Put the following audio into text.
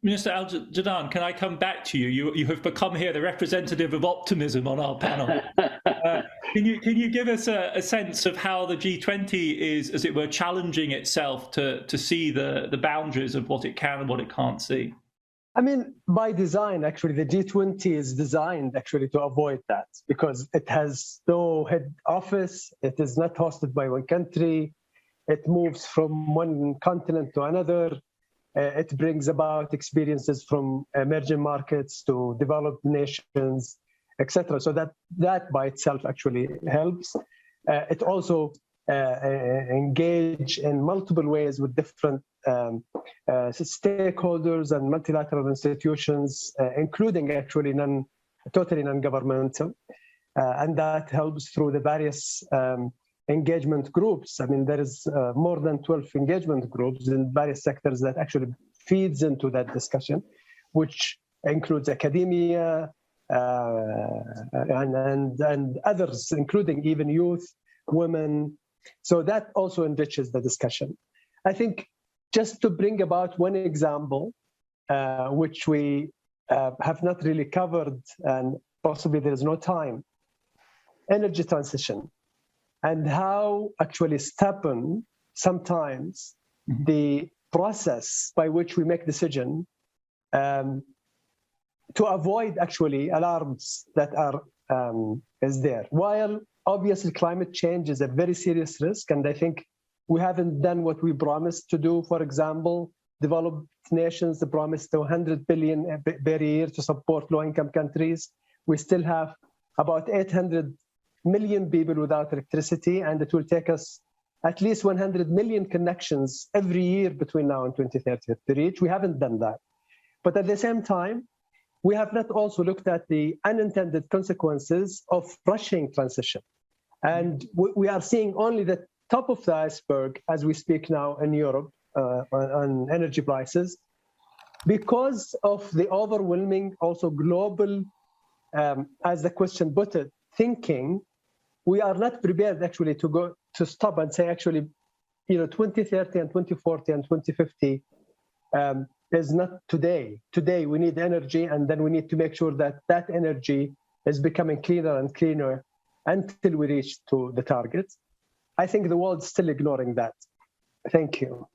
Minister Al-Jadaan, can I come back to you? You have become here the representative of optimism on our panel. Can you give us a sense of how the G20 is, as it were, challenging itself to see the boundaries of what it can and what it can't see? I mean, by design, actually, the G20 is designed actually to avoid that, because it has no head office. It is not hosted by one country. It moves from one continent to another. It brings about experiences from emerging markets to developed nations, etc. So that by itself actually helps. It also engage in multiple ways with different stakeholders and multilateral institutions, including actually totally non-governmental, and that helps through the various engagement groups. I mean, there is more than 12 engagement groups in various sectors that actually feeds into that discussion, which includes academia and others, including even youth, women. So that also enriches the discussion. I think just to bring about one example, which we have not really covered, and possibly there is no time, energy transition, and how actually stubborn sometimes the process by which we make decision to avoid actually alarms that are is there. While obviously climate change is a very serious risk, and I think we haven't done what we promised to do. For example, developed nations promised $100 billion per year to support low-income countries. We still have about 800 million people without electricity, and it will take us at least 100 million connections every year between now and 2030 to reach. We haven't done that. But at the same time, we have not also looked at the unintended consequences of rushing transition. And we are seeing only the top of the iceberg as we speak now in Europe on energy prices, because of the overwhelming also global, as the question put it, thinking. We are not prepared actually to stop and say actually, 2030 and 2040 and 2050 is not today. Today we need energy, and then we need to make sure that that energy is becoming cleaner and cleaner until we reach to the target. I think the world's still ignoring that. Thank you.